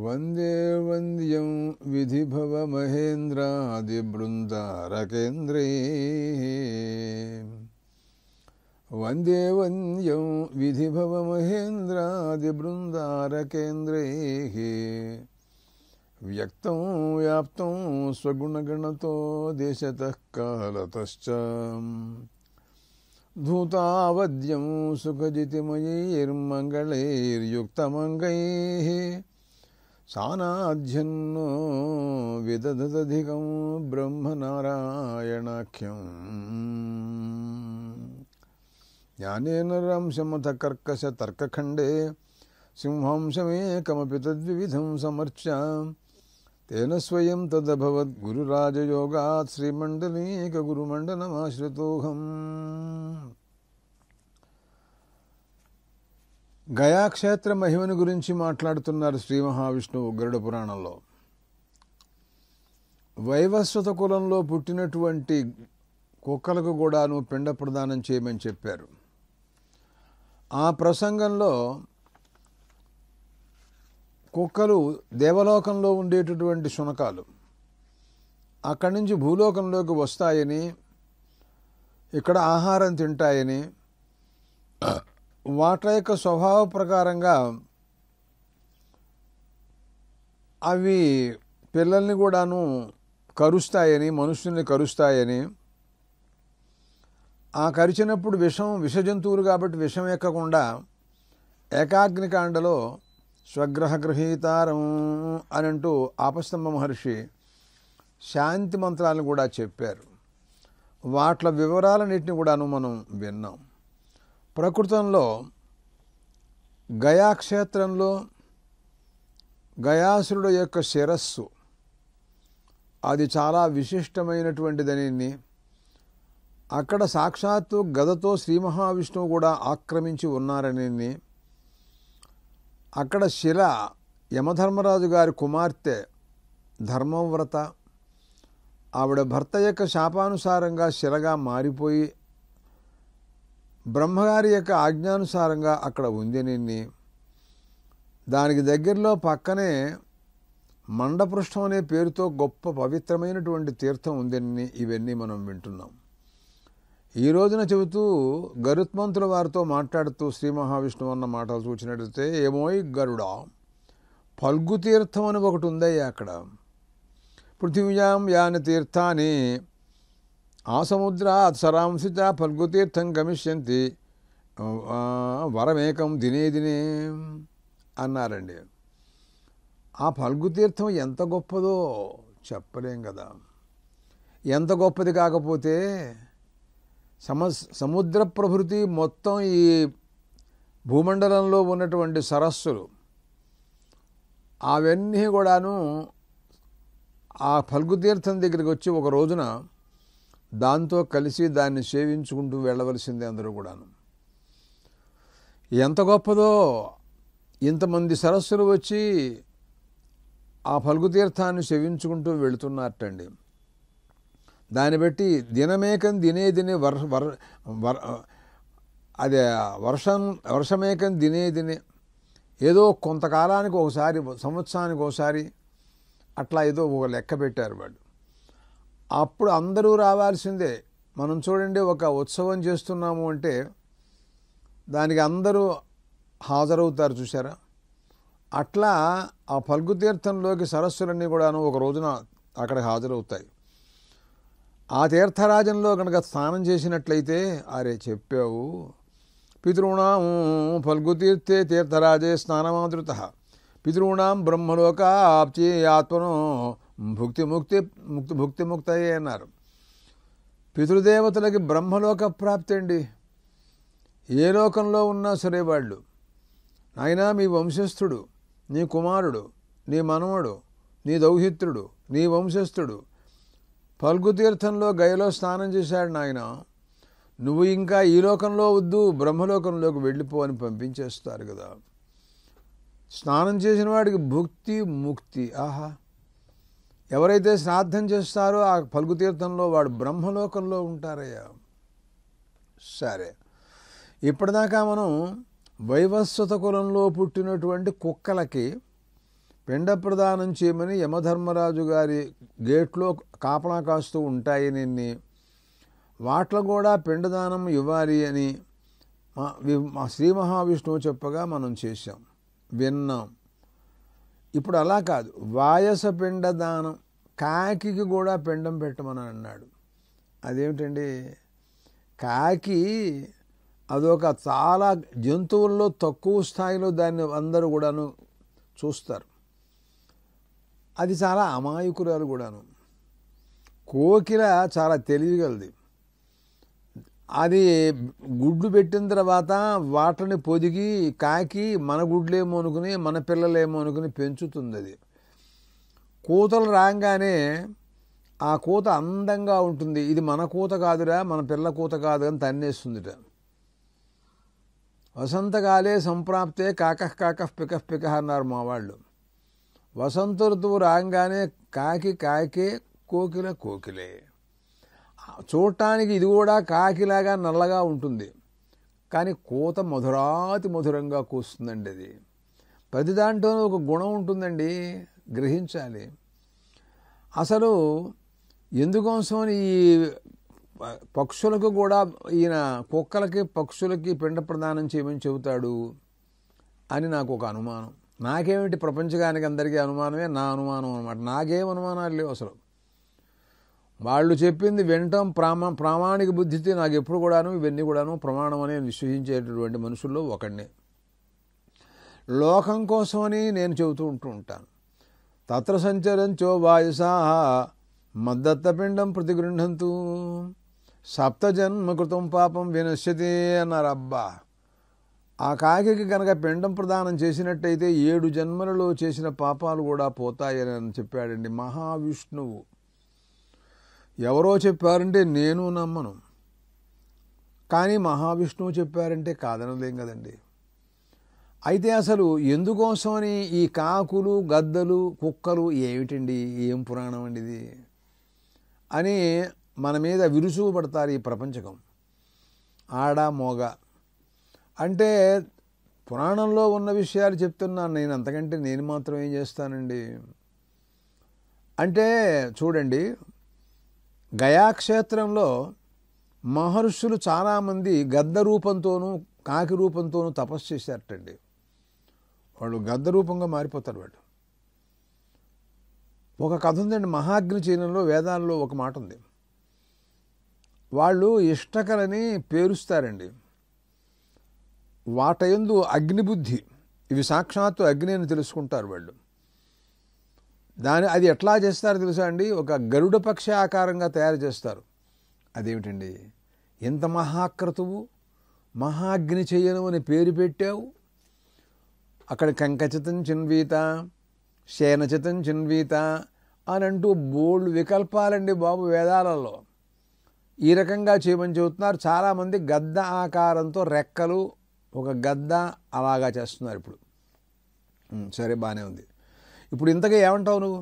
వందే వంద్యం విధిభవమహేంద్రాదిబృందారకేంద్రే వందే వంద్యం విధిభవమహేంద్రాదిబృందారకేంద్రే వ్యక్తం వ్యాప్తం స్వగుణగణతో దేశతః కాలతశ్చ ధూతావద్యం సుఖజితిమయైర్మంగళైర్యుక్తమంగైః సానాధ్యన్నో విదధదధికం బ్రహ్మనారాయణాఖ్యం జ్ఞానేన రంశమథ కర్కశ తర్కఖండే సింహాంశమేకమపి తద్వివిధం సమర్చ్య తేన స్వయం తదభవద్గురురాజయోగాత్ శ్రీమండలీకగురుమండలమాశ్రితోహం. గయాక్షేత్ర మహిమను గురించి మాట్లాడుతున్నారు శ్రీ మహావిష్ణువు గరుడ పురాణంలో. వైవస్వత కులంలో పుట్టినటువంటి కుక్కలకు కూడాను పిండ ప్రదానం చేయమని చెప్పారు. ఆ ప్రసంగంలో కుక్కలు దేవలోకంలో ఉండేటటువంటి శునకాలు అక్కడి నుంచి భూలోకంలోకి వస్తాయని, ఇక్కడ ఆహారం తింటాయని, వాటి యొక్క స్వభావ ప్రకారంగా అవి పిల్లల్ని కూడాను కరుస్తాయని, మనుషుల్ని కరుస్తాయని, ఆ కరిచినప్పుడు విష జంతువులు కాబట్టి విషం ఎక్కకుండా ఏకాగ్నికాండలో స్వగ్రహగృహీతారం అని అంటూ ఆపస్తంభ మహర్షి శాంతి మంత్రాలను కూడా చెప్పారు. వాట్ల వివరాలన్నింటినీ కూడాను మనం విన్నాం. ప్రకృతంలో గయాక్షేత్రంలో గయాసురుడు యొక్క శిరస్సు అది చాలా విశిష్టమైనటువంటిదని, అక్కడ సాక్షాత్తు గదతో శ్రీ మహావిష్ణువు కూడా ఆక్రమించి ఉన్నారని, అక్కడ శిల యమధర్మరాజు గారి కుమార్తె ధర్మవ్రత ఆవిడ భర్త యొక్క శాపానుసారంగా శిలగా మారిపోయి బ్రహ్మగారి యొక్క ఆజ్ఞానుసారంగా అక్కడ ఉందని, దానికి దగ్గరలో పక్కనే మండపృష్ఠం అనే పేరుతో గొప్ప పవిత్రమైనటువంటి తీర్థం ఉందని ఇవన్నీ మనం వింటున్నాం. ఈ రోజున చెబుతూ గరుత్మంతుల వారితో మాట్లాడుతూ శ్రీ మహావిష్ణువు అన్న మాటలు చూసినట్లయితే, ఏమోయ్ గరుడా, ఫల్గు తీర్థం అని ఒకటి ఉందయ్యా అక్కడ. పృథివ్యాం యాని తీర్థాని ఆ సముద్రాత్ సరాంసిచ ఫల్గు తీర్థం గమిష్యంతి వరమేకం దినే దినే అన్నారండి. ఆ ఫల్గు తీర్థం ఎంత గొప్పదో చెప్పలేం కదా. ఎంత గొప్పది కాకపోతే సముద్ర ప్రభృతి మొత్తం ఈ భూమండలంలో ఉన్నటువంటి సరస్సులు అవన్నీ కూడాను ఆ ఫల్గు తీర్థం దగ్గరికి వచ్చి ఒక రోజున దాంతో కలిసి దాన్ని సేవించుకుంటూ వెళ్ళవలసిందే అందరూ కూడాను. ఎంత గొప్పదో, ఇంతమంది సరస్సులు వచ్చి ఆ ఫల్గు తీర్థాన్ని సేవించుకుంటూ వెళుతున్నారటండి. దాన్ని బట్టి దినమేకం దినే దినే వర్షమేకం దినే దినే, ఏదో కొంతకాలానికి ఒకసారి, సంవత్సరానికి ఒకసారి అట్లా ఏదో ఒక లెక్క పెట్టారు వాళ్ళు. అప్పుడు అందరూ రావాల్సిందే. మనం చూడండి, ఒక ఉత్సవం చేస్తున్నాము అంటే దానికి అందరూ హాజరవుతారు, చూసారా? అట్లా ఆ ఫల్గు తీర్థంలోకి సరస్సులన్నీ కూడాను ఒక రోజున అక్కడ హాజరవుతాయి. ఆ తీర్థరాజంలో కనుక స్నానం చేసినట్లయితే, అరే చెప్పావు, పితॄణాం ఫల్గుతీర్థే తీర్థరాజే స్నానమాదృత పితॄణాం బ్రహ్మలోకాప్తి ఆత్మనో భుక్తిముక్తయే అన్నారు. పితృదేవతలకి బ్రహ్మలోక ప్రాప్తి అండి. ఏ లోకంలో ఉన్నా సరే వాళ్ళు, నాయనా మీ వంశస్థుడు, నీ కుమారుడు, నీ మనవడు, నీ దౌహిత్రుడు, నీ వంశస్థుడు ఫల్గు తీర్థంలో గయలో స్నానం చేశాడు నాయన, నువ్వు ఇంకా ఈ లోకంలో వద్దు, బ్రహ్మలోకంలోకి వెళ్ళిపో అని పంపించేస్తారు కదా. స్నానం చేసిన వాడికి భుక్తి ముక్తి. ఆహా, ఎవరైతే శ్రాద్ధం చేస్తారో ఆ ఫల్గు తీర్థంలో వాడు బ్రహ్మలోకంలో ఉంటారయ్యా. సరే, ఇప్పటిదాకా మనం వైవస్వత కులంలో పుట్టినటువంటి కుక్కలకి పిండ ప్రదానం చేయమని యమధర్మరాజు గారి గేట్లో కాపలా కాస్తూ ఉంటాయి నిన్ని, వాటిలో కూడా పిండదానం ఇవ్వాలి అని మా శ్రీ మహావిష్ణువు చెప్పగా మనం చేశాం, విన్నాం. ఇప్పుడు అలా కాదు, వాయస పిండదానం, కాకి కూడా పిండం పెట్టమని అన్నాడు. అదేమిటండి, కాకి అదొక చాలా జంతువుల్లో తక్కువ స్థాయిలో దాన్ని అందరూ కూడాను చూస్తారు. అది చాలా అమాయకురాలు కూడాను. కోకిల చాలా తెలియగలది. అది గుడ్లు పెట్టిన తర్వాత వాటిని పొదిగి కాకి మన గుడ్లేమో అనుకుని మన పిల్లలేమో అనుకుని పెంచుతుంది. అది కూతలు రాగానే ఆ కూత అందంగా ఉంటుంది. ఇది మన కూత కాదురా, మన పిల్ల కూత కాదు అని తన్నేస్తుందిట. వసంతకాలే సంప్రాప్తే కాకః కాకః పికః పికః అన్నారు మా వాళ్ళు. వసంత ఋతువు రాగానే కాకి కాకే, కోకిల కోకిలే. చూడటానికి ఇది కూడా కాకిలాగా నల్లగా ఉంటుంది, కానీ కూత మధురాతి మధురంగా కూస్తుందండి. అది ప్రతి దాంట్లోనూ ఒక గుణం ఉంటుందండి, గ్రహించాలి. అసలు ఎందుకోసమని ఈ పక్షులకు కూడా ఈయన కుక్కలకి పక్షులకి పిండ ప్రదానం చేయమని చెబుతాడు అని నాకు ఒక అనుమానం. నాకేమిటి, ప్రపంచకానికి అందరికీ అనుమానమే, నా అనుమానం అనమాట. నాకేం అనుమానాలు లేవు అసలు. వాళ్ళు చెప్పింది వినటం ప్రామాణిక బుద్ధితే నాకు ఎప్పుడు కూడాను ఇవన్నీ కూడాను ప్రమాణం అని విశ్వసించేటటువంటి మనుషుల్లో ఒకడిని. లోకం కోసమని నేను చెబుతూ ఉంటాను. తత్ర సంచరంచో వాయుసా మద్దత్తపిండం ప్రతిగృహంతు సప్తజన్మ కృతం పాపం వినశ్యతే అన్నారు. అబ్బా, ఆ కాకి కనుక పిండం ప్రదానం చేసినట్టయితే 7 జన్మలలో చేసిన పాపాలు కూడా పోతాయని చెప్పాడండి మహావిష్ణువు. ఎవరో చెప్పారంటే నేను నమ్మను, కానీ మహావిష్ణువు చెప్పారంటే కాదనలేం కదండి. అయితే అసలు ఎందుకోసమని ఈ కాకులు గద్దలు కుక్కలు ఏమిటండి, ఏం పురాణం అండి ఇది అని మన మీద విరుసుగు పడతారు ఈ ప్రపంచకం. ఆడ మోగ అంటే పురాణంలో ఉన్న విషయాలు చెప్తున్నాను నేను, అంతకంటే నేను మాత్రం ఏం చేస్తానండి. అంటే చూడండి, గయాక్షేత్రంలో మహర్షులు చాలామంది గద్ద రూపంతోనూ కాకి రూపంతోనూ తపస్సు చేశారటండి. వాళ్ళు గద్ద రూపంగా మారిపోతారు. వాళ్ళు ఒక కథ ఉందండి, మహాగ్ని చీనంలో వేదాల్లో ఒక మాట ఉంది. వాళ్ళు ఇష్టకలని పేరుస్తారండి. వాటయందు అగ్నిబుద్ధి, ఇవి సాక్షాత్తు అగ్ని అని తెలుసుకుంటారు వాళ్ళు. అది ఎట్లా చేస్తారో తెలుసా అండి, ఒక గరుడ పక్షి ఆకారంగా తయారు చేస్తారు. అదేమిటండి, ఎంత మహాక్రతువు, మహాగ్ని చెయ్యను అని పేరు పెట్టావు. అక్కడ కంకచితం చిన్వీత, శయనచితం చిన్వీత అని అంటూ బోల్డ్ వికల్పాలండి బాబు వేదాలలో. ఈ రకంగా చేయమని చెబుతున్నారు. చాలామంది గద్ద ఆకారంతో రెక్కలు, ఒక గద్ద అలాగా చేస్తున్నారు ఇప్పుడు. సరే, బాగానే ఉంది. ఇప్పుడు ఇంతగా ఏమంటావు నువ్వు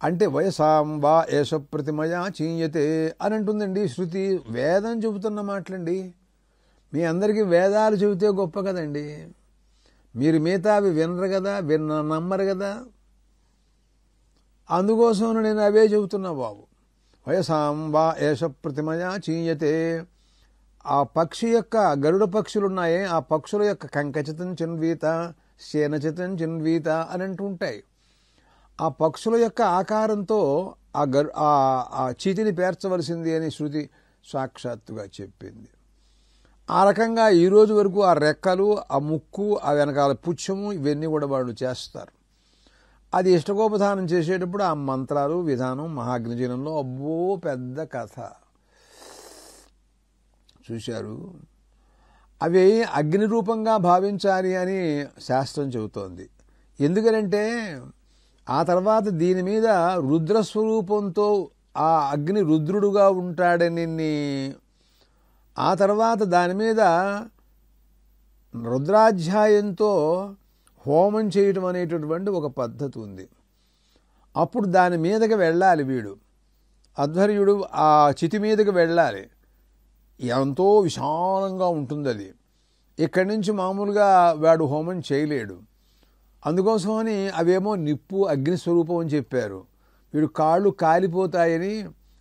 అంటే, వయసాం వా ఏష ప్రతిమయా చీయతే అని అంటుందండి శృతి. వేదం చెబుతున్న మాటలండి. మీ అందరికీ వేదాలు చెబితే గొప్ప కదండి. మీరు మిగతావి వినరు కదా, నమ్మరు కదా. అందుకోసం నేను అవే చెబుతున్నా బాబు. వయసాం వా ఏష ప్రతిమయా చీయతే. ఆ పక్షి యొక్క గరుడ పక్షులున్నాయే, ఆ పక్షుల యొక్క కంకచితం చిన్వీత, శేనచితం చిన్వీత అని అంటుంటాయి. ఆ పక్షుల యొక్క ఆకారంతో ఆ చీతిని పేర్చవలసింది అని శృతి సాక్షాత్తుగా చెప్పింది. ఆ రకంగా ఈరోజు వరకు ఆ రెక్కలు, ఆ ముక్కు, ఆ వెనకాల పుచ్చము, ఇవన్నీ కూడా వాళ్ళు చేస్తారు. అది ఇష్టకోపధానం చేసేటప్పుడు ఆ మంత్రాలు విధానం మహాగ్నిజనంలో అబ్బో పెద్ద కథ చూశారు. అవి అగ్ని రూపంగా భావించాలి అని శాస్త్రం చెబుతోంది. ఎందుకనంటే ఆ తర్వాత దీని మీద రుద్రస్వరూపంతో ఆ అగ్ని రుద్రుడుగా ఉంటాడని, ఆ తర్వాత దాని మీద రుద్రాధ్యాయంతో హోమం చేయటం అనేటటువంటి ఒక పద్ధతి ఉంది. అప్పుడు దాని మీదకి వెళ్ళాలి వీడు, అధ్వర్యుడు ఆ చితి మీదకి వెళ్ళాలి. ఎంతో విశాలంగా ఉంటుంది అది. ఇక్కడి నుంచి మామూలుగా వాడు హోమం చేయలేడు. అందుకోసమని అవేమో నిప్పు అగ్నిస్వరూపం అని చెప్పారు. వీడు కాళ్ళు కాలిపోతాయని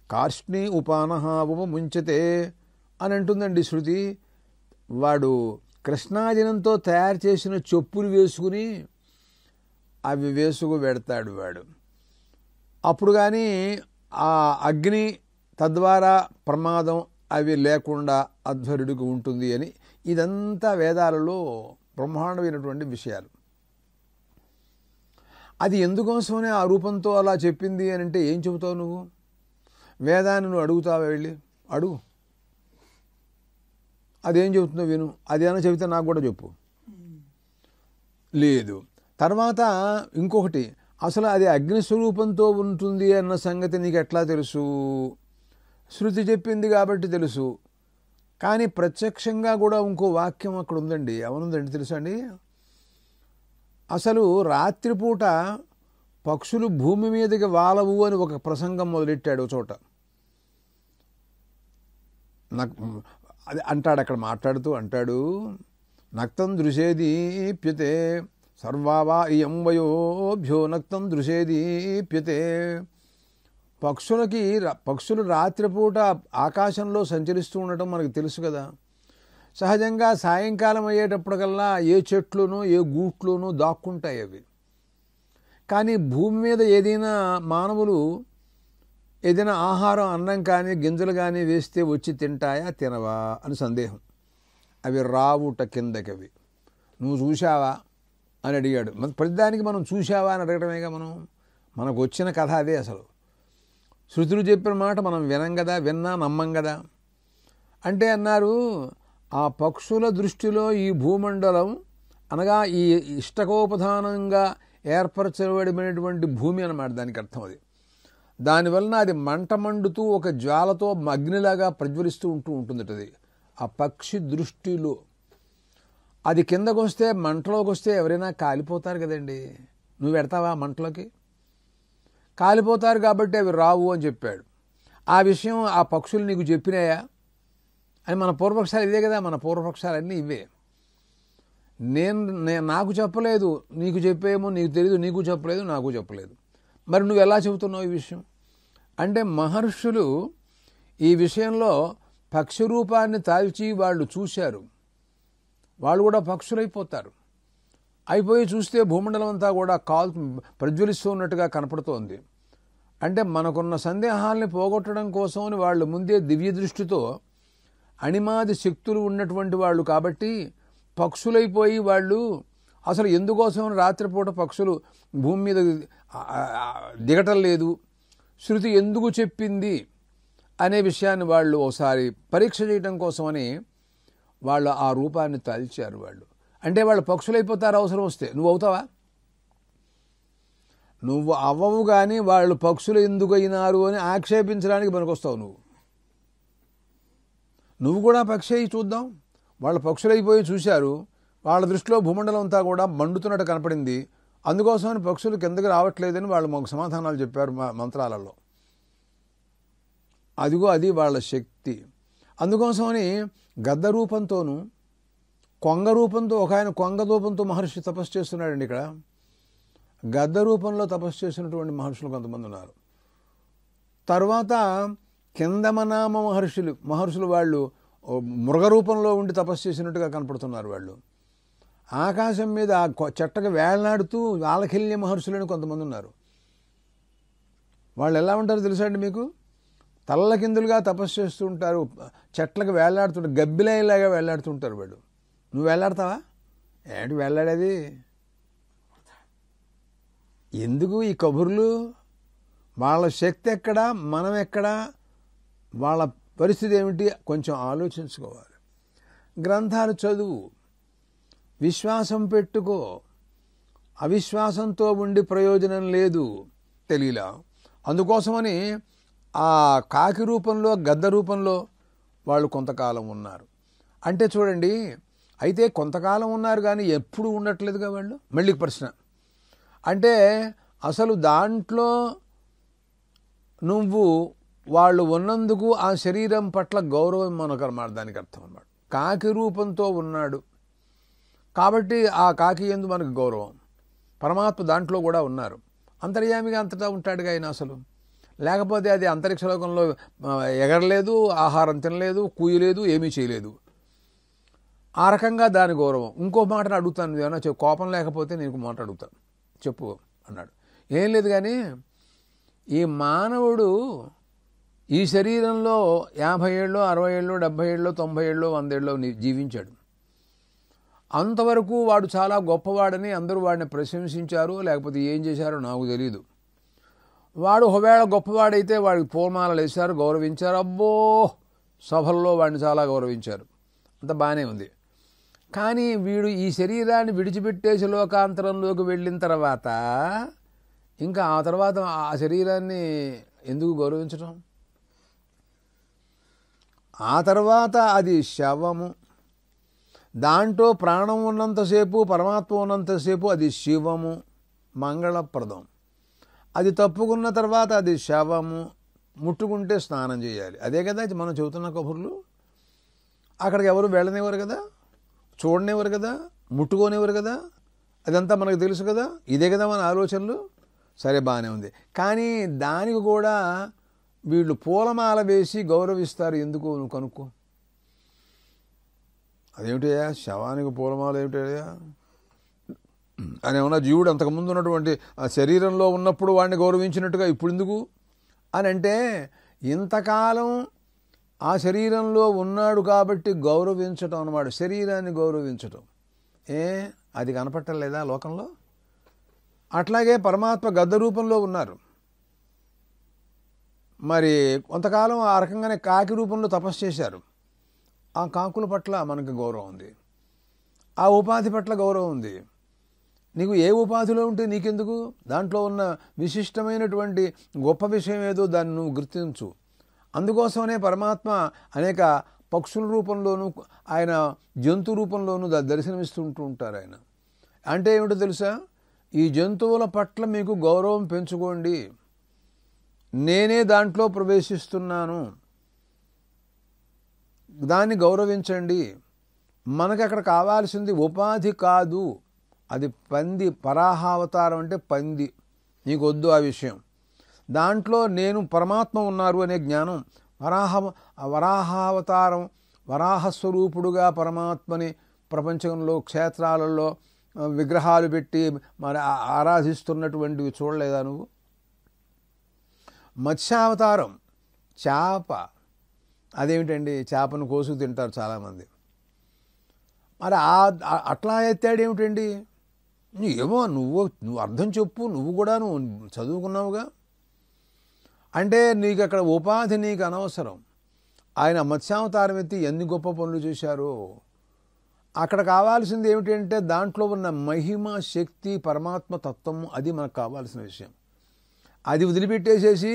కార్ష్ణి ఉపానహావ ముంచతే అని అంటుందండి శృతి. వాడు కృష్ణాజనంతో తయారు చేసిన చెప్పులు వేసుకుని అవి వేసుకు పెడతాడు వాడు. అప్పుడు కానీ ఆ అగ్ని తద్వారా ప్రమాదం అవి లేకుండా అధ్వరుడికి ఉంటుంది అని ఇదంతా వేదాలలో బ్రహ్మాండమైనటువంటి విషయాలు. అది ఎందుకోసమనే ఆ రూపంతో అలా చెప్పింది అని అంటే ఏం చెబుతావు నువ్వు? వేదాన్ని నువ్వు అడుగుతావా? వెళ్ళి అడుగు, అదేం చెబుతుందో విను. అదేమైనా చెబితే నాకు కూడా చెప్పు. లేదు. తర్వాత ఇంకొకటి, అసలు అది అగ్నిస్వరూపంతో ఉంటుంది అన్న సంగతి నీకు ఎట్లా తెలుసు? శృతి చెప్పింది కాబట్టి తెలుసు. కానీ ప్రత్యక్షంగా కూడా ఇంకో వాక్యం అక్కడ ఉందండి. అవునుందండి, తెలుసా అండి? అసలు రాత్రిపూట పక్షులు భూమి మీదకి వాలవు అని ఒక ప్రసంగం మొదలెట్టాడు చోట. అది అంటాడు, అక్కడ మాట్లాడుతూ అంటాడు, నక్తం దృశేదీప్యతే సర్వావా ఇయం వయోభ్యో నక్తం దృశేదీప్యతే. పక్షులు రాత్రిపూట ఆకాశంలో సంచరిస్తూ ఉండటం మనకు తెలుసు కదా. సహజంగా సాయంకాలం అయ్యేటప్పటికల్లా ఏ చెట్లునో ఏ గూట్లోనూ దాక్కుంటాయి అవి. కానీ భూమి మీద ఏదైనా మానవులు ఏదైనా ఆహారం, అన్నం కానీ గింజలు కానీ వేస్తే వచ్చి తింటాయా తినవా అని సందేహం. అవి రావుట కిందకి. అవి నువ్వు చూశావా అని అడిగాడు. ప్రతిదానికి మనం చూశావా అని అడగటమేగా మనకు వచ్చిన కథ అదే. అసలు శృతులు చెప్పిన మాట మనం వినం కదా, విన్నా నమ్మం కదా. అంటే అన్నారు, ఆ పక్షుల దృష్టిలో ఈ భూమండలం అనగా ఈ ఇష్టకోపధానంగా ఏర్పరచబడినటువంటి భూమి అన్నమాట దానికి అర్థం. అది దానివలన అది మంట మండుతూ ఒక జ్వాలతో అగ్నిలాగా ప్రజ్వలిస్తూ ఉంటుందట. అది ఆ పక్షి దృష్టిలో. అది కిందకు వస్తే, మంటలోకి వస్తే ఎవరైనా కాలిపోతారు కదండి. నువ్వు పెడతావా మంటలోకి? కాలిపోతారు కాబట్టి అవి రావు అని చెప్పాడు. ఆ విషయం ఆ పక్షులు నీకు చెప్పినాయా అని మన పూర్వపక్షాలు ఇవే కదా. మన పూర్వపక్షాలన్నీ ఇవే. నాకు చెప్పలేదు, నీకు చెప్పేమో నీకు తెలీదు, నీకు చెప్పలేదు, నాకు చెప్పలేదు. మరి నువ్వు ఎలా చెబుతున్నావు ఈ విషయం? అంటే మహర్షులు ఈ విషయంలో పక్షి రూపాన్ని తాల్చి వాళ్ళు చూశారు. వాళ్ళు కూడా పక్షులైపోతారు. అయిపోయి చూస్తే భూమండలం అంతా కూడా ప్రజ్వలిస్తూ ఉన్నట్టుగా కనపడుతోంది. అంటే మనకున్న సందేహాల్ని పోగొట్టడం కోసమని వాళ్ళు ముందే దివ్య దృష్టితో అణిమాది శక్తులు ఉన్నటువంటి వాళ్ళు కాబట్టి పక్షులైపోయి వాళ్ళు అసలు ఎందుకోసం రాత్రిపూట పక్షులు భూమి మీద దిగటం లేదు, శృతి ఎందుకు చెప్పింది అనే విషయాన్ని వాళ్ళు ఒకసారి పరీక్ష చేయడం కోసమని వాళ్ళు ఆ రూపాన్ని తల్చారు వాళ్ళు. అంటే వాళ్ళు పక్షులైపోతారు అవసరం వస్తే. నువ్వు అవుతావా? నువ్వు అవ్వవు. కానీ వాళ్ళు పక్షులు ఎందుకు అయినారు అని ఆక్షేపించడానికి పనికొస్తావు నువ్వు కూడా పక్షి అయి చూద్దాం. వాళ్ళు పక్షులైపోయి చూశారు, వాళ్ళ దృష్టిలో భూమండలం అంతా కూడా మండుతున్నట్టు కనపడింది. అందుకోసమని పక్షులు కిందకి రావట్లేదని వాళ్ళు మాకు సమాధానాలు చెప్పారు మంత్రాలలో. అదిగో అది వాళ్ళ శక్తి. అందుకోసమని గద్ద రూపంతోనూ కొంగ రూపంతో, ఒక ఆయన కొంగ రూపంతో మహర్షి తపస్సు చేస్తున్నాడండి. ఇక్కడ గద్ద రూపంలో తపస్సు చేసినటువంటి మహర్షులు కొంతమంది ఉన్నారు. తర్వాత కిందమనామ మహర్షులు వాళ్ళు మృగ రూపంలో ఉండి తపస్సు చేసినట్టుగా కనపడుతున్నారు. వాళ్ళు ఆకాశం మీద చెట్టగా వేళ్లాడుతూ ఆలకిల్య మహర్షులని కొంతమంది ఉన్నారు. వాళ్ళు ఎలా ఉంటారో తెలుసా అండి మీకు? తల్లకిందులుగా తపస్సు చేస్తూ ఉంటారు, చెట్లకు వేళ్లాడుతుంటారు, గబ్బిలాయిలాగా వేళ్లాడుతుంటారు. వాళ్ళు నువ్వు వేళ్లాడతావా? ఏంటి వేళ్లాడేది? ఎందుకు ఈ కబుర్లు? వాళ్ళ శక్తి ఎక్కడా, మనం ఎక్కడా, వాళ్ళ పరిస్థితి ఏమిటి కొంచెం ఆలోచించుకోవాలి. గ్రంథాలు చదువు, విశ్వాసం పెట్టుకో. అవిశ్వాసంతో ఉండి ప్రయోజనం లేదు, తెలియలా. అందుకోసమని ఆ కాకి రూపంలో, గద్ద రూపంలో వాళ్ళు కొంతకాలం ఉన్నారు. అంటే చూడండి, అయితే కొంతకాలం ఉన్నారు కానీ ఎప్పుడు ఉండట్లేదుగా వాళ్ళు. మళ్ళీ ప్రశ్న అంటే అసలు దాంట్లో నువ్వు వాళ్ళు ఉన్నందుకు ఆ శరీరం పట్ల గౌరవం మనకన్నమాట. దానికి అర్థం అన్నమాట. కాకి రూపంతో ఉన్నాడు కాబట్టి ఆ కాకి యందు మనకు గౌరవం. పరమాత్మ దాంట్లో కూడా ఉన్నారు. అంతర్యామిగా అంతటా ఉంటాడుగా ఆయన అసలు. లేకపోతే అది అంతరిక్ష లోకంలో ఎగరలేదు, ఆహారం తినలేదు, కూయలేదు, ఏమీ చేయలేదు. ఆ రకంగా దాని గౌరవం. ఇంకో మాటను అడుగుతాను, ఏమన్నా కోపం లేకపోతే నేను మాట అడుగుతాను, చెప్పు అన్నాడు. ఏం లేదు కానీ ఈ మానవుడు ఈ శరీరంలో 50 ఏళ్ళు, 60 ఏళ్ళు, 70 ఏళ్ళు, 90 ఏళ్ళు, 100 ఏళ్ళు జీవించాడు. అంతవరకు వాడు చాలా గొప్పవాడని అందరూ వాడిని ప్రశంసించారు, లేకపోతే ఏం చేశారో నాకు తెలియదు. వాడు ఒకవేళ గొప్పవాడైతే వాడికి పూలమాలలు వేశారు, గౌరవించారు. అబ్బో, సభల్లో వాడిని చాలా గౌరవించారు, అంత బాగానే ఉంది. కానీ వీడు ఈ శరీరాన్ని విడిచిపెట్టేసి లోకాంతరంలోకి వెళ్ళిన తర్వాత ఇంకా ఆ తర్వాత ఆ శరీరాన్ని ఎందుకు గౌరవించడం? ఆ తర్వాత అది శవము. దాంట్లో ప్రాణం ఉన్నంతసేపు, పరమాత్మ ఉన్నంతసేపు అది శివము, మంగళప్రదం. అది తప్పుకున్న తర్వాత అది శవము, ముట్టుకుంటే స్నానం చేయాలి. అదే కదా మనం చెబుతున్న కబుర్లు. అక్కడికి ఎవరు వెళ్ళనివ్వరు కదా, చూడనివ్వరు కదా, ముట్టుకోనివ్వరు కదా, అదంతా మనకు తెలుసు కదా. ఇదే కదా మన ఆలోచనలు. సరే, బాగానే ఉంది. కానీ దానికి కూడా వీళ్ళు పూలమాల వేసి గౌరవిస్తారు. ఎందుకు నువ్వు కనుక్కో. అదేమిటయ్యా శవానికి పూలమాల ఏమిటయ్యా అని ఏమన్నా జీవుడు అంతకుముందు ఉన్నటువంటి ఆ శరీరంలో ఉన్నప్పుడు వాడిని గౌరవించినట్టుగా ఇప్పుడు ఎందుకు అని అంటే, ఇంతకాలం ఆ శరీరంలో ఉన్నాడు కాబట్టి గౌరవించటం అన్నమాట, శరీరాన్ని గౌరవించటం. అది కనపట్టలేదా లోకంలో? అట్లాగే పరమాత్మ గద్ద రూపంలో ఉన్నారు. మరి కొంతకాలం ఆ రకంగానే కాకి రూపంలో తపస్సు చేశారు. ఆ కాకుల పట్ల మనకు గౌరవం ఉంది, ఆ ఉపాధి పట్ల గౌరవం ఉంది. నీకు ఏ ఉపాధిలో ఉంటే నీకెందుకు? దాంట్లో ఉన్న విశిష్టమైనటువంటి గొప్ప విషయం ఏదో దాన్ని నువ్వు గుర్తించు. అందుకోసమనే పరమాత్మ అనేక పక్షుల రూపంలోనూ, ఆయన జంతు రూపంలోనూ దర్శనమిస్తుంటూ ఉంటారు. ఆయన అంటే ఏమిటో తెలుసా? ఈ జంతువుల పట్ల మీకు గౌరవం పెంచుకోండి, నేనే దాంట్లో ప్రవేశిస్తున్నాను, దాన్ని గౌరవించండి. మనకు అక్కడ కావాల్సింది ఉపాధి కాదు, అది పంది. వరాహావతారం అంటే పంది. నీకు వద్దు ఆ విషయం. దాంట్లో నేను పరమాత్మ ఉన్నారు అనే జ్ఞానం. వరాహావతారం, వరాహస్వరూపుడుగా పరమాత్మని ప్రపంచంలో క్షేత్రాలలో విగ్రహాలు పెట్టి మరి ఆరాధిస్తున్నటువంటివి చూడలేదా నువ్వు? మత్స్యావతారం చేప. అదేమిటండి, చేపను కోసుకు తింటారు చాలామంది. మరి అట్లా ఎత్తాడేమిటండి? ఏమో నువ్వు అర్థం చెప్పు, నువ్వు కూడా నువ్వు చదువుకున్నావుగా. అంటే నీకు అక్కడ ఉపాధి నీకు అనవసరం. ఆయన మత్స్యావతారం ఎత్తి ఎన్ని గొప్ప పనులు చేశారో. అక్కడ కావాల్సింది ఏమిటంటే దాంట్లో ఉన్న మహిమ, శక్తి, పరమాత్మ తత్వము, అది మనకు కావాల్సిన విషయం. అది వదిలిపెట్టేసేసి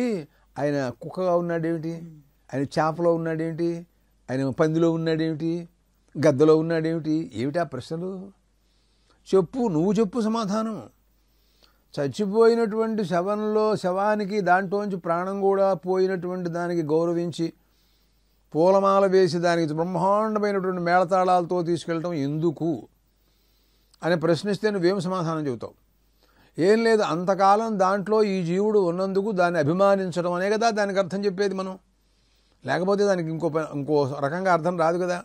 ఆయన కుక్కగా ఉన్నాడేమిటి, ఆయన చేపలో ఉన్నాడేమిటి, ఆయన పందిలో ఉన్నాడేమిటి, గద్దలో ఉన్నాడేమిటి, ఏమిటా ప్రశ్నలు? చెప్పు, నువ్వు చెప్పు సమాధానం. చచ్చిపోయినటువంటి శవానికి దాంట్లోంచి ప్రాణం కూడా పోయినటువంటి దానికి గౌరవించి పూలమాల వేసి దానికి బ్రహ్మాండమైనటువంటి మేళతాళాలతో తీసుకెళ్ళటం ఎందుకు అని ప్రశ్నిస్తే నువ్వేం సమాధానం చెబుతావు? ఏం లేదు, అంతకాలం దాంట్లో ఈ జీవుడు ఉన్నందుకు దాన్ని అభిమానించడం అనే కదా దానికి అర్థం చెప్పేది మనం. లేకపోతే దానికి ఇంకో రకంగా అర్థం రాదు కదా.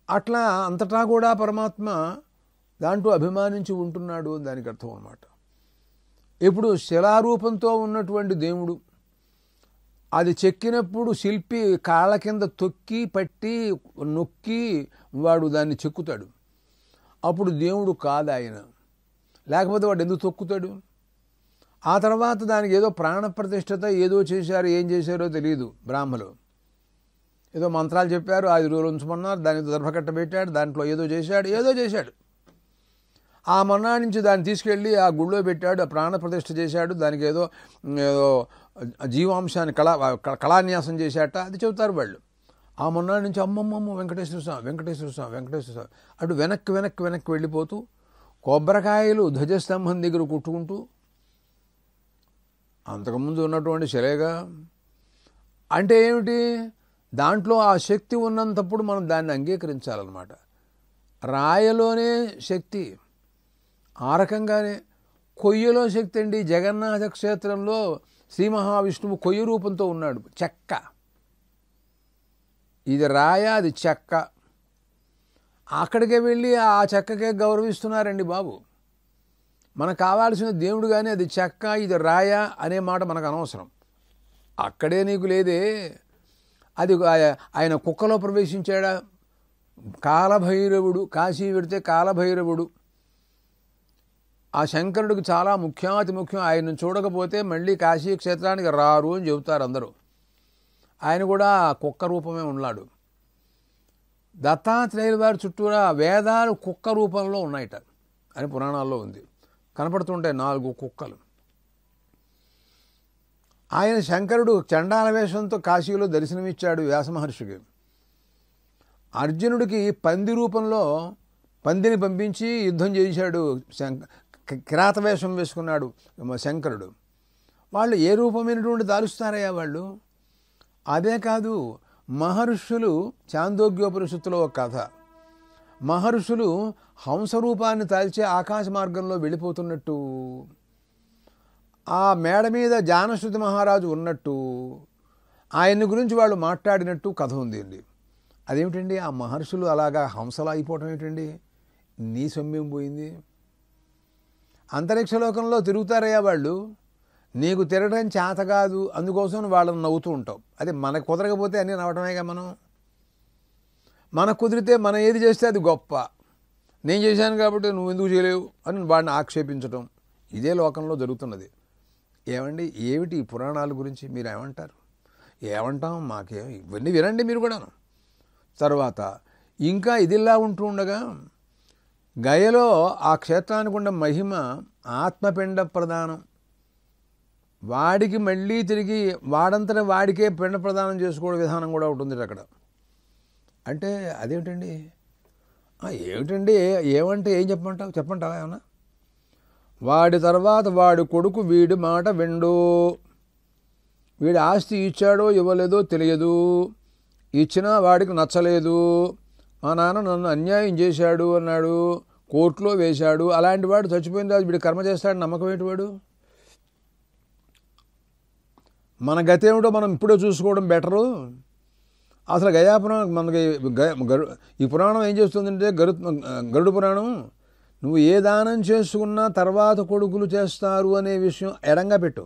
అట్లా అంతటా కూడా పరమాత్మ దాంట్లో అభిమానించి ఉంటున్నాడు అని దానికి అర్థం అన్నమాట. ఇప్పుడు శిలారూపంతో ఉన్నటువంటి దేవుడు, అది చెక్కినప్పుడు శిల్పి కాళ్ళ కింద తొక్కి పట్టి నొక్కి వాడు దాన్ని చెక్కుతాడు. అప్పుడు దేవుడు కాదు ఆయన. లేకపోతే వాడు ఎందుకు తొక్కుతాడు? ఆ తర్వాత దానికి ఏదో ప్రాణప్రతిష్ఠత ఏదో చేశారు, ఏం చేశారో తెలియదు. బ్రాహ్మలు ఏదో మంత్రాలు చెప్పారు, 5 రోజులు ఉంచమన్నారు, దానికి దర్భకట్ట పెట్టాడు, దాంట్లో ఏదో చేశాడు. ఆ మొన్నా నుంచి దాన్ని తీసుకెళ్ళి ఆ గుళ్ళో పెట్టాడు, ఆ ప్రాణప్రతిష్ఠ చేశాడు, దానికి ఏదో జీవాంశాన్ని కళాన్యాసం చేశాట, అది చెబుతారు వాళ్ళు. ఆ మొన్నా నుంచి అమ్మమ్మమ్మ వెంకటేశ్వర స్వామి అటు వెనక్కి వెళ్ళిపోతూ కొబ్బరికాయలు ధ్వజస్తంభం దగ్గర కుట్టుకుంటూ, అంతకుముందు ఉన్నటువంటి శిలేగా. అంటే ఏమిటి? దాంట్లో ఆ శక్తి ఉన్నంతప్పుడు మనం దాన్ని అంగీకరించాలన్నమాట. రాయలోనే శక్తి, ఆ రకంగానే కొయ్యలో శక్తి అండి. జగన్నాథ క్షేత్రంలో శ్రీ మహావిష్ణువు కొయ్య రూపంతో ఉన్నాడు. చెక్క, ఇది రాయ, అది చెక్క. అక్కడికే వెళ్ళి ఆ చెక్కకే గౌరవిస్తున్నారండి బాబు. మనకు కావాల్సిన దేవుడు కానీ అది చెక్క, ఇది రాయ అనే మాట మనకు అనవసరం. అక్కడే నీకు లేదే. అది ఆయన కుక్కలో ప్రవేశించాడా? కాలభైరవుడు, కాశీ పెడితే కాలభైరవుడు ఆ శంకరుడికి చాలా ముఖ్యాతి ముఖ్యం. ఆయనను చూడకపోతే మళ్ళీ కాశీ క్షేత్రానికి రారు అని చెబుతారు అందరూ. ఆయన కూడా కుక్క రూపమే ఉన్నాడు. దత్తాత్రేయుల వారి చుట్టూరా వేదాలు కుక్క రూపంలో ఉన్నాయట అని పురాణాల్లో ఉంది. కనపడుతుంటాయి 4 కుక్కలు. ఆయన శంకరుడు చండాల వేషంతో కాశీలో దర్శనమిచ్చాడు వ్యాస మహర్షికి. అర్జునుడికి పంది రూపంలో పందిని పంపించి యుద్ధం చేశాడు. కిరాత వేషం వేసుకున్నాడు శంకరుడు. వాళ్ళు ఏ రూపమైనటువంటి దాలుస్తారయ్యా వాళ్ళు. అదే కాదు, మహర్షులు చాందోగ్యోపనిషత్తులో ఒక కథ. మహర్షులు హంసరూపాన్ని తాల్చే ఆకాశ మార్గంలో వెళ్ళిపోతున్నట్టు, ఆ మేడ మీద జానశ్రుతి మహారాజు ఉన్నట్టు, ఆయన్ని గురించి వాళ్ళు మాట్లాడినట్టు కథ ఉంది అండి. అదేమిటండి ఆ మహర్షులు అలాగా హంసలా అయిపోవటం ఏమిటండి? నీ సొమ్యం పోయింది. అంతరిక్షలోకంలో తిరుగుతారయ్యా వాళ్ళు. నీకు తిరగడం చేత కాదు, అందుకోసం వాళ్ళని నవ్వుతూ ఉంటావు. అదే మనకు కుదరకపోతే అన్నీ నవ్వటమేగా మనం. మనకు కుదిరితే మనం ఏది చేస్తే అది గొప్ప. నేను చేశాను కాబట్టి నువ్వు ఎందుకు చేయలేవు అని వాడిని ఆక్షేపించటం. ఇదే లోకంలో జరుగుతున్నది. ఏమండి, ఏమిటి ఈ పురాణాల గురించి మీరు ఏమంటారు? ఏమంటాం, మాకేం, ఇవన్నీ వినండి మీరు కూడాను. తర్వాత ఇంకా ఇదిలా ఉంటూ ఉండగా గయలో ఆ క్షేత్రానికి ఉన్న మహిమ ఆత్మపిండ ప్రదానం. వాడికి మళ్ళీ తిరిగి వాడంతటా వాడికే పిండ ప్రదానం చేసుకోవడం విధానం కూడా ఉంటుంది అక్కడ. అంటే అదేమిటండి? ఏమిటండి, ఏమంటే ఏం చెప్పంటావా ఏమన్నా? వాడి తర్వాత వాడి కొడుకు వీడి మాట విండు. వీడి ఆస్తి ఇచ్చాడో ఇవ్వలేదో తెలియదు. ఇచ్చినా వాడికి నచ్చలేదు. మా నాన్న నన్ను అన్యాయం చేశాడు అన్నాడు, కోర్టులో వేశాడు. అలాంటి వాడు చచ్చిపోయిన తర్వాత వీడు కర్మ చేస్తాడు. నమ్మకం ఏంటి వాడు? మన గతేమిటో మనం ఇప్పుడే చూసుకోవడం బెటరు. అసలు గయాపురాణం మనకి ఈ పురాణం ఏం చేస్తుందంటే గరుడ పురాణం నువ్వు ఏ దానం చేసుకున్నా తర్వాత కొడుకులు చేస్తారు అనే విషయం ఎడంగా పెట్టు.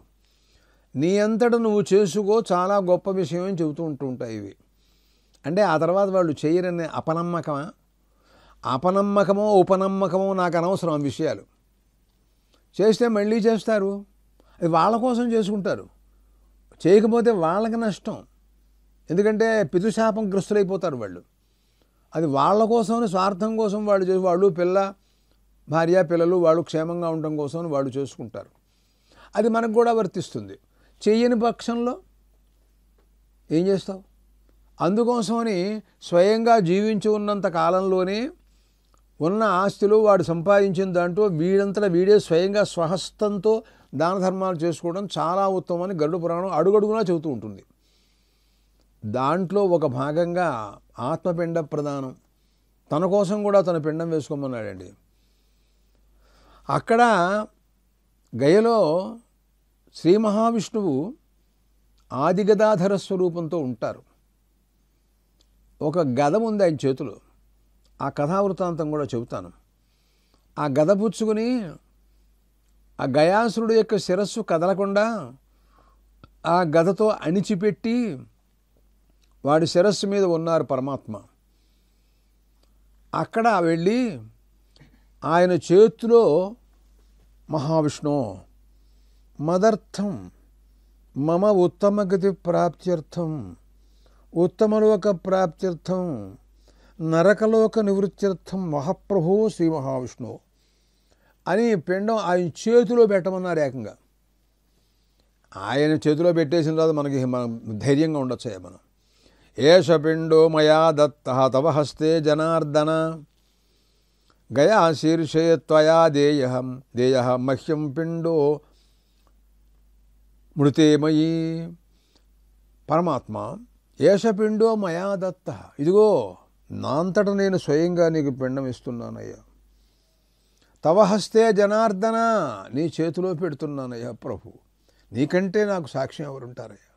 నీ అంతట నువ్వు చేసుకో, చాలా గొప్ప విషయం అని చెబుతూ ఉంటాయి ఇవి. అంటే ఆ తర్వాత వాళ్ళు చేయరనే అపనమ్మకమా? అపనమ్మకమో ఉపనమ్మకమో నాకు అనవసరం ఆ విషయాలు. చేస్తే మళ్ళీ చేస్తారు. అది వాళ్ళ కోసం చేసుకుంటారు. చేయకపోతే వాళ్ళకి నష్టం. ఎందుకంటే పితృశాపం గ్రస్తులైపోతారు వాళ్ళు. అది వాళ్ళ కోసం, స్వార్థం కోసం వాళ్ళు పిల్ల భార్య పిల్లలు వాళ్ళు క్షేమంగా ఉండటం కోసం వాళ్ళు చేసుకుంటారు. అది మనకు కూడా వర్తిస్తుంది. చెయ్యని పక్షంలో ఏం చేస్తావు? అందుకోసమని స్వయంగా జీవించి ఉన్నంత కాలంలోనే ఉన్న ఆస్తిలో వాడు సంపాదించిన దాంట్లో వీడంతటా వీడే స్వయంగా స్వహస్తంతో దాన ధర్మాలు చేసుకోవడం చాలా ఉత్తమమని గరుడ పురాణం అడుగడుగునా చెబుతూ ఉంటుంది. దాంట్లో ఒక భాగంగా ఆత్మపిండ ప్రదానం. తన కోసం కూడా తన పిండం వేసుకోమన్నాడండి. అక్కడ గయలో శ్రీ మహావిష్ణువు ఆదిగదాధర స్వరూపంతో ఉంటారు. ఒక గద ఉంది ఆయన చేతిలో. ఆ కథావృత్తాంతం కూడా చెబుతాను. ఆ గద పుచ్చుకుని ఆ గయాసురుడు యొక్క శిరస్సు కదలకుండా ఆ గదతో అణిచిపెట్టి వాడి శిరస్సు మీద ఉన్నారు పరమాత్మ. అక్కడ వెళ్ళి ఆయన చేతిలో మహావిష్ణు మదర్థం మమ ఉత్తమగతి ప్రాప్త్యర్థం ఉత్తమలోక ప్రాప్త్యర్థం నరకలోక నివృత్త్యర్థం మహాప్రభు శ్రీ మహావిష్ణువు అని పిండం ఆయన చేతిలో పెట్టమన్నారు ఏకంగా. ఆయన చేతిలో పెట్టేసిన తర్వాత మనకి ధైర్యంగా ఉండొచ్చు. మనం ఏష పిండో మయా దత్త తవ హస్తే జనార్దన గయా శీర్షే త్వయా దేయ మహ్యం పిండో మృతే మయి. పరమాత్మ ఏష పిండో మయా దత్త, ఇదిగో నా అంతట నేను స్వయంగా నీకు పిండం ఇస్తున్నానయ్యా. తవ హస్తే జనార్దన, నీ చేతిలో పెడుతున్నానయ్యా ప్రభు. నీకంటే నాకు సాక్ష్యం ఎవరుంటారయ్యా,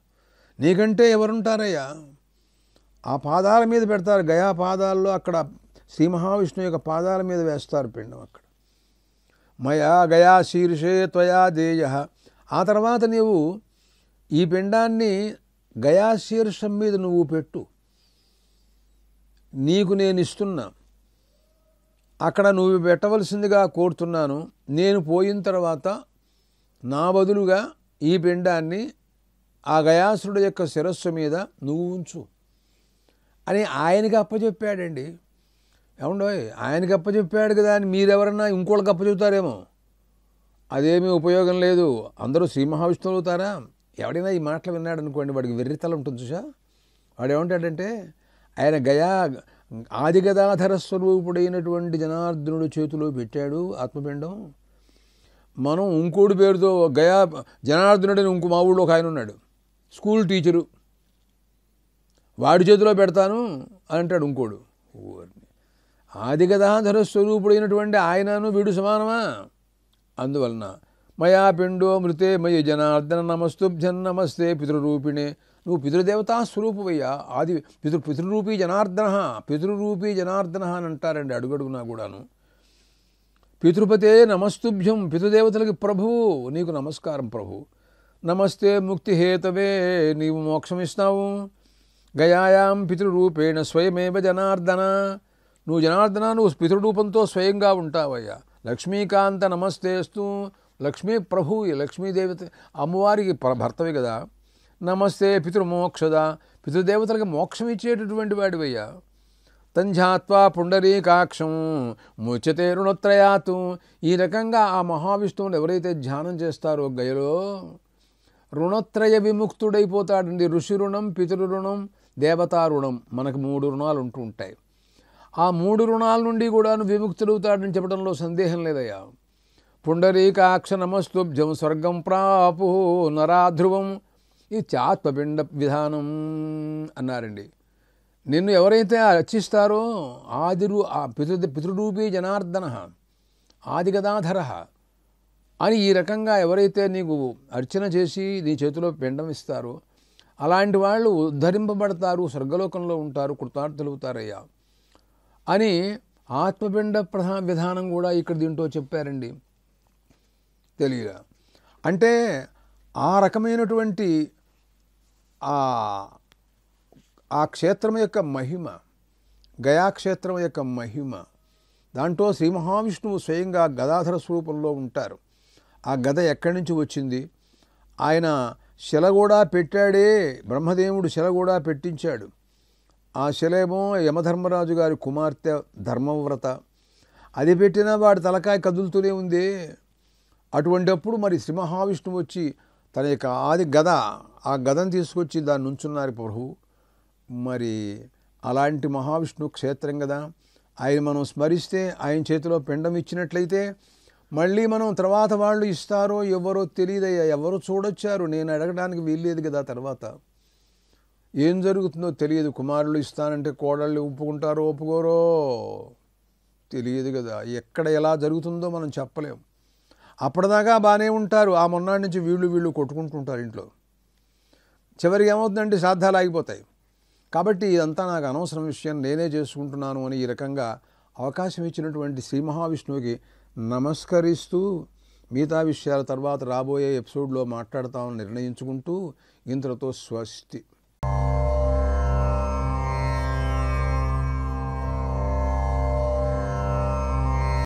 నీకంటే ఎవరుంటారయ్యా. ఆ పాదాల మీద పెడతారు, గయా పాదాల్లో. అక్కడ శ్రీ మహావిష్ణువు యొక్క పాదాల మీద వేస్తారు పిండం. అక్కడ మయా గయా శీర్షే త్వయా దేయ. ఆ తర్వాత నీవు ఈ పిండాన్ని గయా శీర్షం మీద నువ్వు పెట్టు, నీకు నేను ఇస్తున్నా, అక్కడ నువ్వు పెట్టవలసిందిగా కోరుతున్నాను. నేను పోయిన తర్వాత నా బదులుగా ఈ పిండాన్ని ఆ గయాసురుడు యొక్క శిరస్సు మీద నువ్వు ఉంచు అని ఆయనకి అప్పచెప్పాడండి. ఏమండోయ్, ఆయనకి అప్పచెప్పాడు కదా అని మీరెవరన్నా ఇంకోళ్ళకి అప్పచెప్తారేమో, అదేమీ ఉపయోగం లేదు. అందరూ శ్రీ మహావిష్ణువు అవుతారా? ఎవడైనా ఈ మాటలు విన్నాడు అనుకోండి, వాడికి వెర్రితల ఉంటుంది చూసా. వాడు ఏమంటాడంటే, ఆయన గయా ఆదిగదాధర స్వరూపుడైనటువంటి జనార్దనుడు చేతిలో పెట్టాడు ఆత్మపిండం. మనం ఇంకోటి పేరుతో గయా జనార్దనుడు అని మా ఊళ్ళో ఒక ఆయన ఉన్నాడు, స్కూల్ టీచరు, వాడి చేతిలో పెడతాను అని అంటాడు ఇంకోడు. ఆదిగదాధర స్వరూపుడైనటువంటి ఆయనను వీడు సమానమా? అందువలన మయా పిండో మృతే మయి జనార్దన నమస్తుభ్యం నమస్తే పితృరూపిణే. నువ్వు పితృదేవతా స్వరూపువయ్యా. ఆది పితృరూపీ జనార్దన, పితృరూపీ జనార్దన అని అంటారండి అడుగడుగునా కూడాను. పితృపతే నమస్తుభ్యం, పితృదేవతలకి ప్రభువు, నీకు నమస్కారం ప్రభు. నమస్తే ముక్తిహేతవే, నీవు మోక్షం ఇస్తావు. గయాయాం పితృరూపేణ స్వయమేవ జనార్దన, నువ్వు జనార్దన, నువ్వు పితృరూపంతో స్వయంగా ఉంటావయ్యా. లక్ష్మీకాంత నమస్తేస్తు, లక్ష్మీ ప్రభు, లక్ష్మీదేవత అమ్మవారికి భర్తవి కదా. నమస్తే పితృమోక్షద, పితృదేవతలకి మోక్షం ఇచ్చేటటువంటి వాడివయ్యా. తంఝాత్వా పుండరీకాక్షం ముచ్యతే రుణత్రయాతు. ఈ రకంగా ఆ మహావిష్ణువుని ఎవరైతే ధ్యానం చేస్తారో గయలో రుణత్రయ విముక్తుడైపోతాడండి. ఋషి రుణం, పితృరుణం, దేవతా రుణం, మనకు 3 రుణాలు ఉంటూ ఉంటాయి. ఆ 3 రుణాల నుండి కూడా విముక్తుడవుతాడని చెప్పడంలో సందేహం లేదయ్యా. పుండరీకాక్ష నమస్తుభ్యం స్వర్గం ప్రాపు నరాధ్రువం. ఇది ఆత్మపిండ విధానం అన్నారండి. నిన్ను ఎవరైతే అర్చిస్తారో ఆ పితృరూపీ జనార్దన ఆదిగదాధర అని ఈ రకంగా ఎవరైతే నీకు అర్చన చేసి నీ చేతిలో పిండం ఇస్తారో అలాంటి వాళ్ళు ఉద్ధరింపబడతారు, స్వర్గలోకంలో ఉంటారు, కృతార్థులవుతారయ్యా అని ఆత్మపిండ విధానం కూడా ఇక్కడ దీంట్లో చెప్పారండి. తెలియగా అంటే ఆ రకమైనటువంటి ఆ క్షేత్రం యొక్క మహిమ, గయాక్షేత్రం యొక్క మహిమ, దాంట్లో శ్రీ మహావిష్ణువు స్వయంగా గదాధర స్వరూపంలో ఉంటారు. ఆ గద ఎక్కడి నుంచి వచ్చింది? ఆయన శిల కూడా పెట్టాడే, బ్రహ్మదేవుడు శిల కూడా పెట్టించాడు. ఆ శిలేమో యమధర్మరాజు గారి కుమార్తె ధర్మవ్రత. అది పెట్టినా వాడి తలకాయ కదులుతూనే ఉంది. అటువంటిప్పుడు మరి శ్రీ మహావిష్ణువు వచ్చి తన యొక్క ఆది గద, ఆ గదను తీసుకొచ్చి దాన్ని నుంచున్నారు ప్రభు. మరి అలాంటి మహావిష్ణు క్షేత్రం కదా, ఆయన మనం స్మరిస్తే ఆయన చేతిలో పిండం ఇచ్చినట్లయితే మళ్ళీ మనం తర్వాత వాళ్ళు ఇస్తారో ఎవరో తెలియదయ్యా. ఎవరో చూడొచ్చారు, నేను అడగడానికి వీల్లేదు కదా. తర్వాత ఏం జరుగుతుందో తెలియదు. కుమారులు ఇస్తానంటే కోడళ్ళు ఒప్పుకుంటారో ఒప్పుకోరో తెలియదు కదా. ఎక్కడ ఎలా జరుగుతుందో మనం చెప్పలేం. అప్పటిదాకా బాగానే ఉంటారు, ఆ మొన్నాటి నుంచి వీళ్ళు కొట్టుకుంటుంటారు ఇంట్లో. చివరికి ఏమవుతుందంటే శ్రాద్ధాలు ఆగిపోతాయి. కాబట్టి ఇదంతా నాకు అనవసరం విషయం, నేనే చేసుకుంటున్నాను అని ఈ రకంగా అవకాశం ఇచ్చినటువంటి శ్రీ మహావిష్ణువుకి నమస్కరిస్తూ మిగతా విషయాల తర్వాత రాబోయే ఎపిసోడ్లో మాట్లాడతామని నిర్ణయించుకుంటూ ఇంతటితో స్వస్తి.